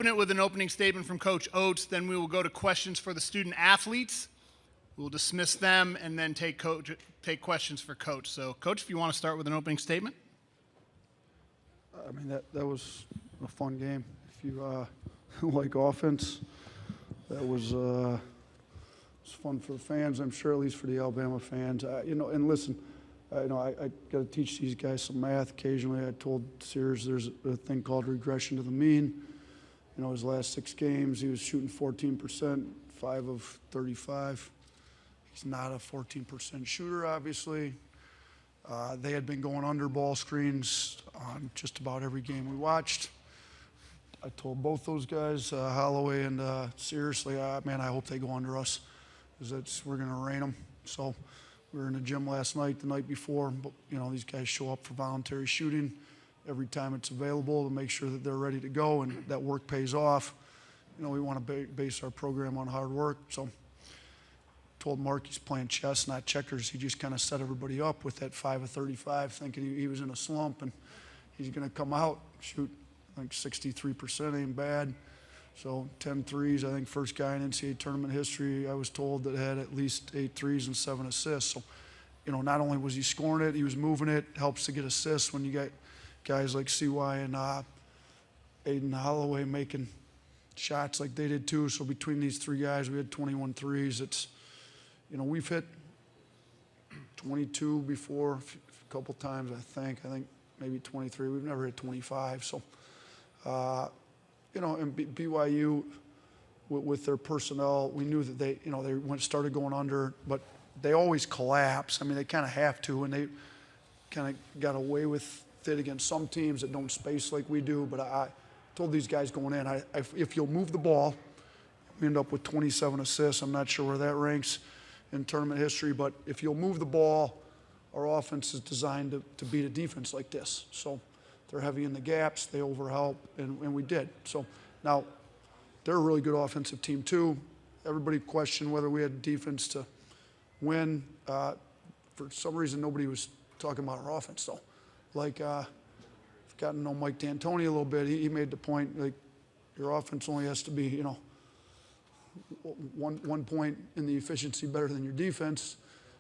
Open it with an opening statement from Coach Oats, then we will go to questions for the student athletes. We'll dismiss them and then take questions for Coach. So, Coach, if you want to start with an opening statement. I mean, that was a fun game. If you like offense, that was fun for the fans, I'm sure, at least for the Alabama fans. And listen, I got to teach these guys some math occasionally. I told Sears there's a thing called regression to the mean. His last 6 games, he was shooting 14%, 5 of 35. He's not a 14% shooter, obviously. They had been going under ball screens on just about every game we watched. I told both those guys, Holloway and seriously, man, I hope they go under us, because we're going to rain them. So we were in the gym last night, the night before. But, these guys show up for voluntary shooting every time it's available to make sure that they're ready to go and that work pays off. We want to base our program on hard work. So told Mark he's playing chess, not checkers. He just kind of set everybody up with that 5 of 35, thinking he was in a slump and he's going to come out, shoot like 63%, ain't bad. So 10 threes, I think first guy in NCAA tournament history, I was told, that had at least 8 threes and 7 assists. So, not only was he scoring it, he was moving it. Helps to get assists when you get guys like CY and Aden Holloway making shots like they did too. So between these 3 guys, we had 21 threes. It's, we've hit 22 before a couple times, I think maybe 23. We've never hit 25. So, and BYU with their personnel, we knew that they started going under, but they always collapse. I mean, they kind of have to, and they kind of got away with it against some teams that don't space like we do. But I told these guys going in, if you'll move the ball, we end up with 27 assists. I'm not sure where that ranks in tournament history, but if you'll move the ball, our offense is designed to beat a defense like this. So they're heavy in the gaps, they overhelp, and we did. So now they're a really good offensive team too. Everybody questioned whether we had defense to win. For some reason, nobody was talking about our offense though. Like, I've gotten to know Mike D'Antoni a little bit. He made the point, like, your offense only has to be, one point in the efficiency better than your defense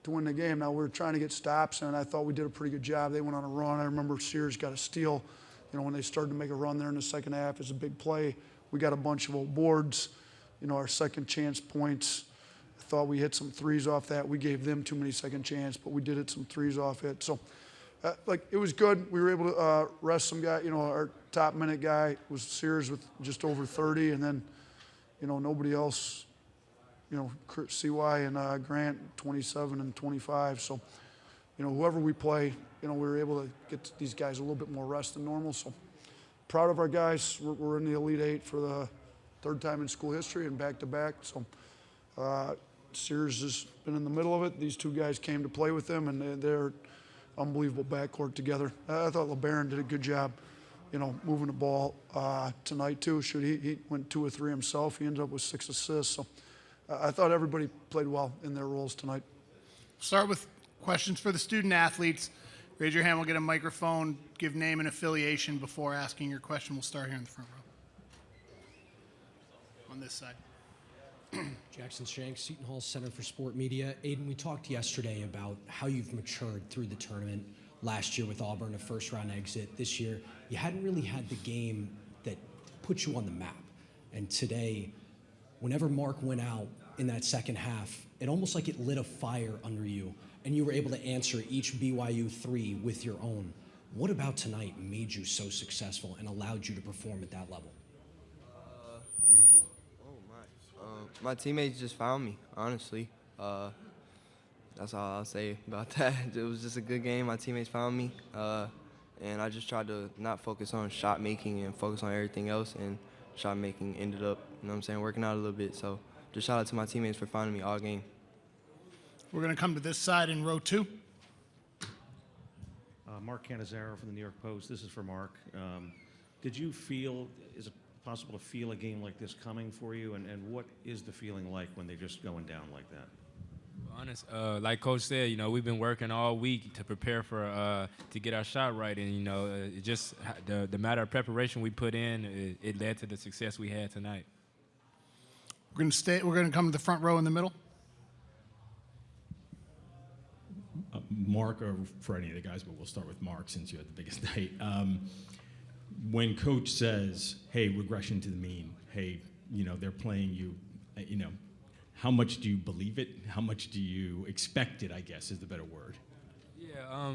to win the game. Now, we're trying to get stops, and I thought we did a pretty good job. They went on a run. I remember Sears got a steal. When they started to make a run there in the second half, it's a big play. We got a bunch of old boards, our second chance points. I thought we hit some threes off that. We gave them too many second chance, but we did hit some threes off it. So, it was good. We were able to rest some guy. Our top minute guy was Sears with just over 30, and then, nobody else. CY and Grant 27 and 25. So, whoever we play, we were able to get these guys a little bit more rest than normal. So, proud of our guys. We're in the Elite 8 for the 3rd time in school history and back-to-back. So, Sears has been in the middle of it. These 2 guys came to play with them, and they're unbelievable backcourt together. I thought LeBaron did a good job, moving the ball tonight too. He went 2 or 3 himself. He ended up with 6 assists. So I thought everybody played well in their roles tonight. Start with questions for the student athletes. Raise your hand. We'll get a microphone. Give name and affiliation before asking your question. We'll start here in the front row. On this side. Jackson Shanks, Seton Hall Center for Sport Media. Aden, we talked yesterday about how you've matured through the tournament. Last year with Auburn, a first-round exit. This year, you hadn't really had the game that put you on the map. And today, whenever Mark went out in that second half, it almost like it lit a fire under you, and you were able to answer each BYU 3 with your own. What about tonight made you so successful and allowed you to perform at that level? My teammates just found me, honestly. That's all I'll say about that. It was just a good game. My teammates found me, and I just tried to not focus on shot making and focus on everything else, and shot making ended up, working out a little bit. So just shout out to my teammates for finding me all game. We're going to come to this side in row 2. Mark Cannizzaro from the New York Post. This is for Mark. Did you feel, is it possible to feel a game like this coming for you, and what is the feeling like when they're just going down like that? Honest, like Coach said, we've been working all week to prepare for to get our shot right, and it just the matter of preparation we put in, it led to the success we had tonight. We're going to come to the front row in the middle. Mark, or for any of the guys, but we'll start with Mark since you had the biggest night. When Coach says, "Hey, regression to the mean," hey, they're playing you, how much do you believe it? How much do you expect it, I guess, is the better word. Yeah,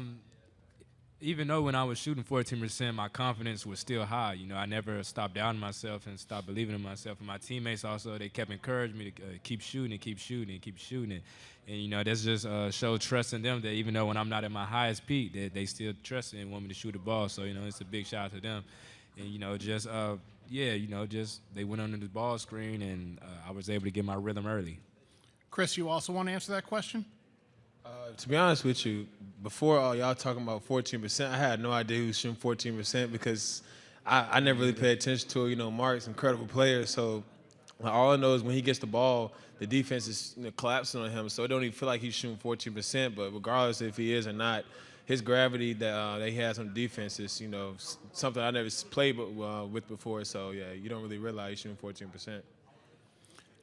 even though when I was shooting 14%, my confidence was still high. I never stopped doubting myself and stopped believing in myself. And my teammates also, they kept encouraging me to keep shooting and keep shooting and keep shooting it. And, that's just showed trust in them that even though when I'm not at my highest peak, they still trust me and want me to shoot the ball. So, it's a big shout out to them. And, just they went under the ball screen, and I was able to get my rhythm early. Chris, you also want to answer that question? To be honest with you, before y'all talking about 14%, I had no idea who was shooting 14% because I never really paid attention to it. Mark's an incredible player, so all I know is when he gets the ball, the defense is collapsing on him, so it don't even feel like he's shooting 14%. But regardless if he is or not, his gravity that he has on the defense is, something I never played with before. So, yeah, you don't really realize he's shooting 14%.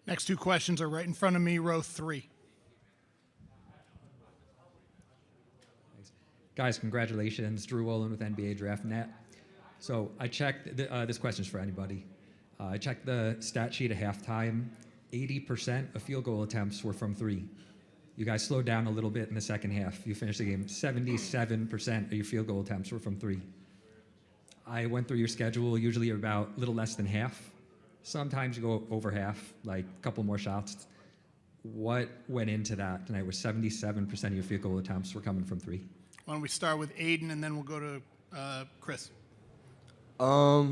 Next two questions are right in front of me, row 3. Guys, congratulations. Drew Wolin with NBA Draft Net. So I checked, this question's for anybody. I checked the stat sheet at halftime. 80% of field goal attempts were from 3. You guys slowed down a little bit in the second half. You finished the game, 77% of your field goal attempts were from 3. I went through your schedule, usually about a little less than half. Sometimes you go over half, like a couple more shots. What went into that tonight where 77% of your field goal attempts were coming from 3? Why don't we start with Aden, and then we'll go to Chris. I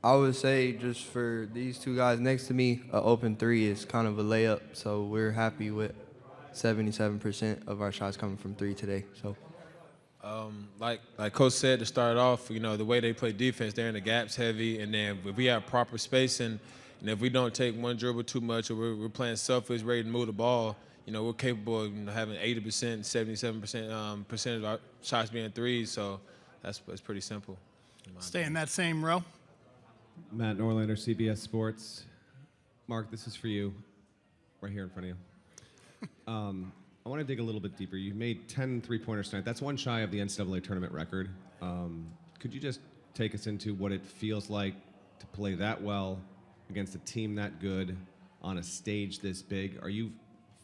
would say just for these two guys next to me, an open 3 is kind of a layup. So we're happy with 77% of our shots coming from 3 today. So. Like Coach said to start off, the way they play defense, they're in the gaps heavy, and then if we have proper spacing, and if we don't take one dribble too much, or we're playing selfish, ready to move the ball, we're capable of having 80%, 77% percent of our shots being 3s. So that's pretty simple. Stay in that same row. Matt Norlander, CBS Sports. Mark, this is for you, right here in front of you. I want to dig a little bit deeper. You made 10 three-pointers tonight. That's one shy of the NCAA tournament record. Could you just take us into what it feels like to play that well against a team that good on a stage this big? Are you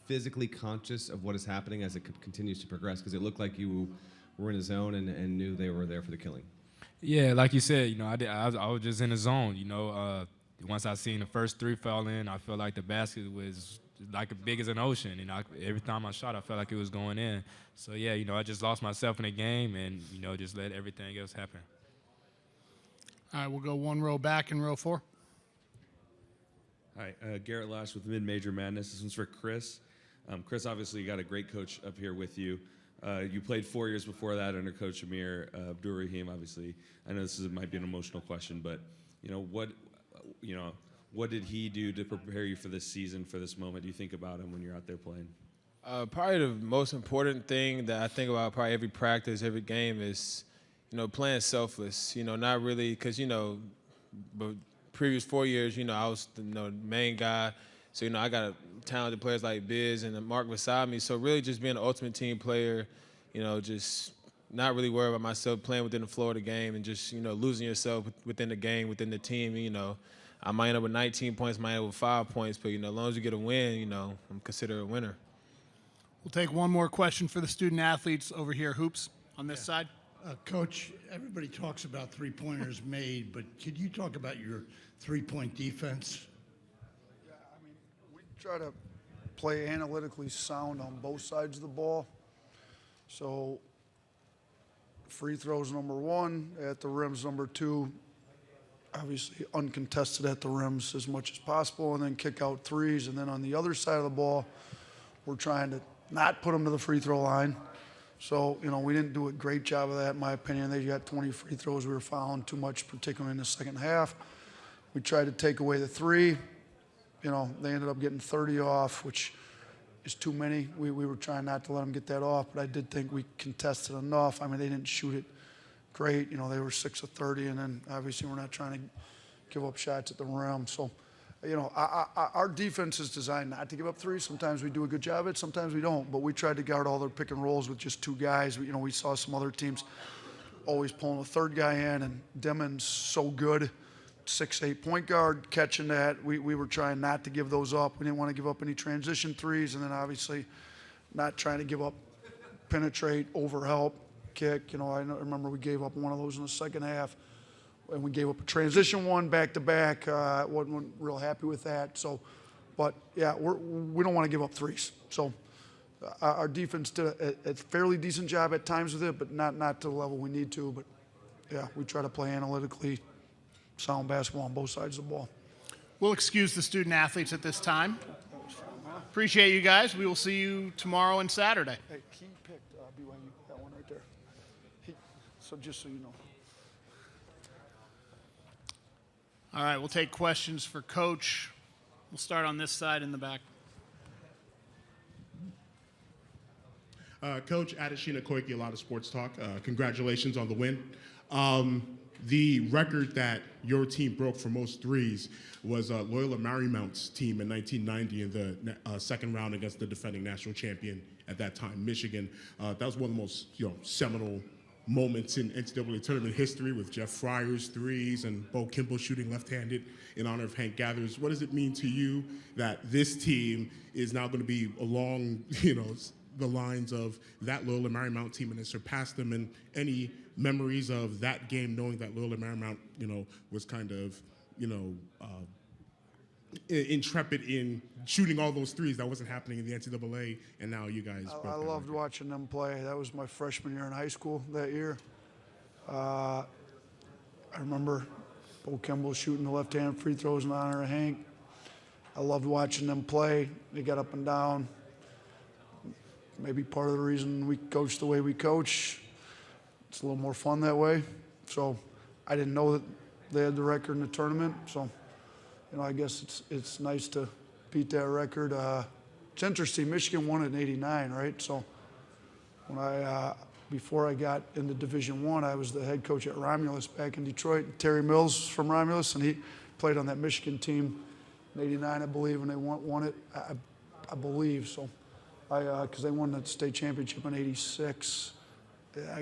physically conscious of what is happening as it continues to progress? Because it looked like you were in a zone and knew they were there for the killing. Yeah, like you said, I was just in the zone. Once I seen the first 3 fall in, I felt like the basket was like big as an ocean, and every time I shot, I felt like it was going in. So yeah, I just lost myself in the game, and just let everything else happen. All right, we'll go one row back in row 4. Hi, Garrett Lash with Mid-Major Madness. This one's for Chris. Chris, obviously, you got a great coach up here with you. You played 4 years before that under Coach Amir Abdur-Rahim, obviously. I know might be an emotional question, but what did he do to prepare you for this season, for this moment? Do you think about him when you're out there playing? Probably the most important thing that I think about probably every practice, every game is, playing selfless. Not really, because, but previous 4 years, I was the main guy. So, I got talented players like Biz and Mark beside me. So really just being an ultimate team player, just not really worried about myself, playing within the flow of the game and just, losing yourself within the game, within the team. I might end up with 19 points, might end up with 5 points, but, as long as you get a win, I'm considered a winner. We'll take one more question for the student athletes over here, Hoops, on this side. Coach, everybody talks about three-pointers made, but could you talk about your three-point defense? Yeah, we try to play analytically sound on both sides of the ball. So free throws number 1, at the rims number 2, obviously uncontested at the rims as much as possible, and then kick out 3s. And then on the other side of the ball, we're trying to not put them to the free throw line. So, we didn't do a great job of that, in my opinion. They got 20 free throws. We were fouling too much, particularly in the second half. We tried to take away the 3. They ended up getting 30 off, which, is too many. We were trying not to let them get that off, but I did think we contested enough. I mean, they didn't shoot it great. You know, they were 6 of 30, and then obviously we're not trying to give up shots at the rim. So, you know, our defense is designed not to give up threes. Sometimes we do a good job of it, sometimes we don't. But we tried to guard all their pick and rolls with just 2 guys. You know, we saw some other teams always pulling a 3rd guy in, and Demon's so good. 6'8" point guard, catching that. We were trying not to give those up. We didn't want to give up any transition threes, and then obviously not trying to give up penetrate, overhelp, kick. You know, I remember we gave up one of those in the second half, and we gave up a transition one back-to-back. Wasn't real happy with that. So, but, yeah, we don't want to give up threes. So our defense did a fairly decent job at times with it, but not to the level we need to. But, yeah, we try to play analytically, sound basketball on both sides of the ball. We'll excuse the student athletes at this time. Appreciate you guys. We will see you tomorrow and Saturday. Hey, he picked BYU, that one right there. So just so you know. All right, we'll take questions for Coach. We'll start on this side in the back. Coach Adeshina Koike, a lot of sports talk. Congratulations on the win. The record that your team broke for most threes was Loyola Marymount's team in 1990 in the second round against the defending national champion at that time, Michigan. That was one of the most seminal moments in NCAA tournament history, with Jeff Fryer's threes and Bo Kimball shooting left-handed in honor of Hank Gathers. What does it mean to you that this team is now going to be along, the lines of that Loyola Marymount team and has surpassed them, and any memories of that game, knowing that Loyola Marymount, was kind of, intrepid in shooting all those threes that wasn't happening in the NCAA, and now you guys. I loved watching them play. That was my freshman year in high school that year. I remember Bo Kimball shooting the left-hand free throws in honor of Hank. I loved watching them play. They got up and down. Maybe part of the reason we coach the way we coach. It's a little more fun that way. So I didn't know that they had the record in the tournament. So, I guess it's nice to beat that record. It's interesting. Michigan won it in '89, right? So when before I got into Division I, I was the head coach at Romulus back in Detroit. Terry Mills from Romulus, and he played on that Michigan team in '89, I believe, and they won it. I believe so. Because they won the state championship in '86.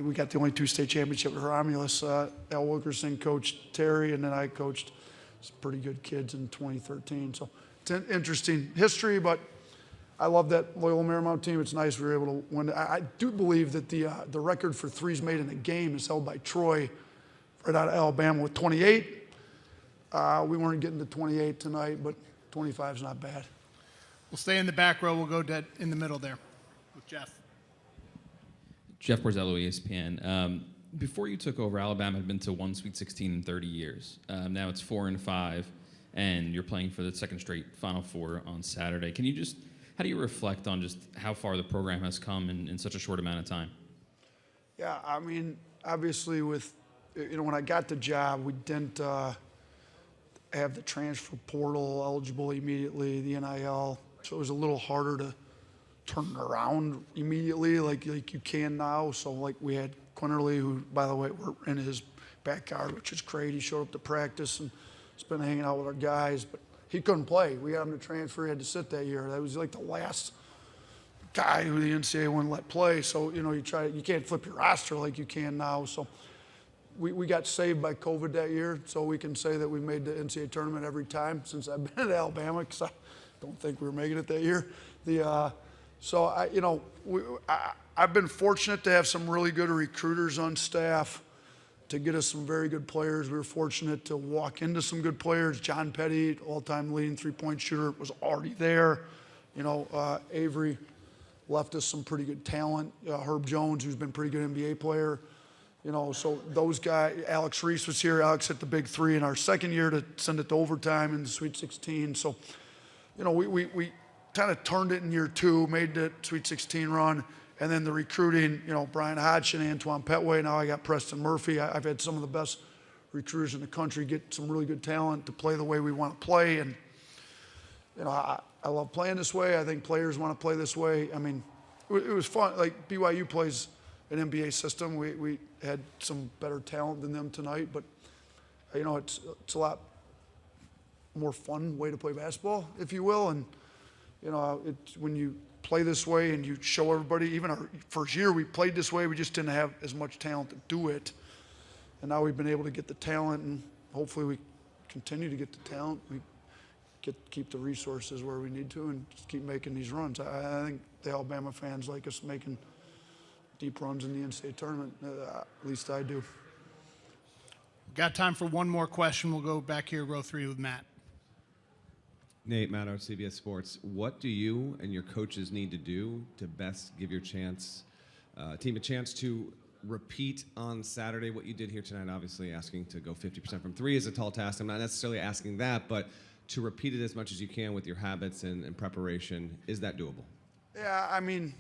We got the only 2 state championships with Romulus. Al Wilkerson coached Terry, and then I coached some pretty good kids in 2013. So it's an interesting history, but I love that Loyola Marymount team. It's nice we were able to win. I do believe that the record for threes made in a game is held by Troy right out of Alabama with 28. We weren't getting to 28 tonight, but 25 is not bad. We'll stay in the back row. We'll go dead in the middle there with Jeff. Jeff Borzello, ESPN. Before you took over, Alabama had been to 1 Sweet 16 in 30 years. Now it's 4 and 5, and you're playing for the second straight Final Four on Saturday. How do you reflect on just how far the program has come in such a short amount of time? Yeah, I mean, obviously when I got the job, we didn't have the transfer portal eligible immediately, the NIL. So it was a little harder to turn it around immediately like you can now. So like we had Quinterly, who, by the way, we're in his backyard, which is great. He showed up to practice and has been hanging out with our guys, but he couldn't play. We got him to transfer. He had to sit that year. That was like the last guy who the NCAA wouldn't let play. So, you can't flip your roster like you can now. So we got saved by COVID that year. So we can say that we made the NCAA tournament every time since I've been at Alabama, because I don't think we were making it that year. I've been fortunate to have some really good recruiters on staff to get us some very good players. We were fortunate to walk into some good players. John Petty, all-time leading three-point shooter, was already there. Avery left us some pretty good talent. Herb Jones, who's been a pretty good NBA player. So those guys, Alex Reese was here. Alex hit the big 3 in our second year to send it to overtime in the Sweet 16. So, we kind of turned it in year 2, made the Sweet 16 run, and then the recruiting, Brian Hodgson, Antoine Petway. Now I got Preston Murphy. I've had some of the best recruiters in the country get some really good talent to play the way we want to play. And, You know, I love playing this way. I think players want to play this way. I mean, it was fun. Like BYU plays an NBA system. We had some better talent than them tonight, but you know, it's a lot more fun way to play basketball, if you will. And you know, when you play this way and you show everybody, even our first year we played this way, we just didn't have as much talent to do it. And now we've been able to get the talent, and hopefully we continue to get the talent. We keep the resources where we need to and just keep making these runs. I think the Alabama fans like us making deep runs in the NCAA tournament. At least I do. Got time for one more question. We'll go back here, row 3 with Matt. Nate Maddow, CBS Sports. What do you and your coaches need to do to best give your team a chance to repeat on Saturday what you did here tonight? Obviously, asking to go 50% from 3 is a tall task. I'm not necessarily asking that, but to repeat it as much as you can with your habits and preparation, is that doable? Yeah, I mean,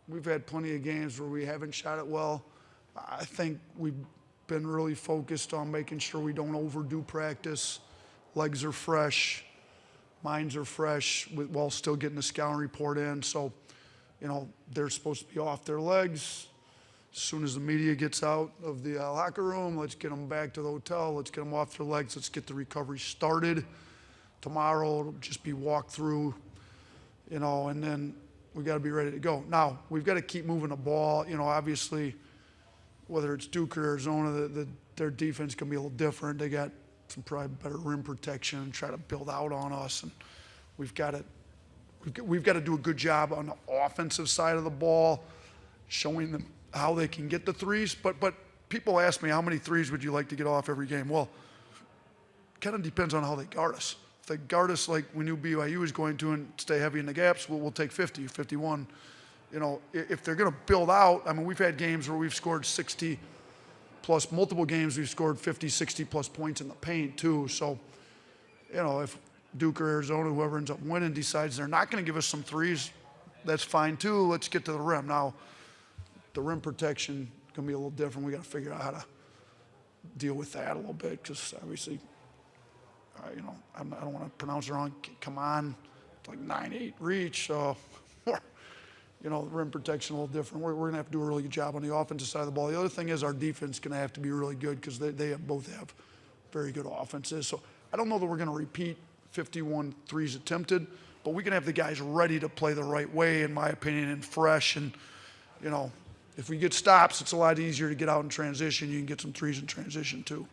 we've had plenty of games where we haven't shot it well. I think we've been really focused on making sure we don't overdo practice. Legs are fresh, minds are fresh, while still getting the scouting report in. So, you know, they're supposed to be off their legs. As soon as the media gets out of the locker room, let's get them back to the hotel. Let's get them off their legs. Let's get the recovery started. Tomorrow it'll just be walk through, you know, and then we got to be ready to go. Now, we've got to keep moving the ball. You know, obviously, whether it's Duke or Arizona, their defense can be a little different. They got some probably better rim protection and try to build out on us. And we've got to do a good job on the offensive side of the ball, showing them how they can get the threes. But people ask me, how many threes would you like to get off every game? Well, it kind of depends on how they guard us. If they guard us like we knew BYU was going to and stay heavy in the gaps, we'll take 50, 51. You know, if they're going to build out, I mean, we've had games where we've scored 60 plus, multiple games we've scored 50, 60 plus points in the paint too. So, you know, if Duke or Arizona, whoever ends up winning, decides they're not going to give us some threes, that's fine too. Let's get to the rim. Now, the rim protection can be a little different. We got to figure out how to deal with that a little bit because obviously, you know, I don't want to pronounce it wrong. Come on, it's like 9-8 reach. So, you know, the rim protection a little different. We're going to have to do a really good job on the offensive side of the ball. The other thing is our defense is going to have to be really good because they both have very good offenses. So I don't know that we're going to repeat 51 threes attempted, but we can have the guys ready to play the right way, in my opinion, and fresh. And, you know, if we get stops, it's a lot easier to get out in transition. You can get some threes in transition too.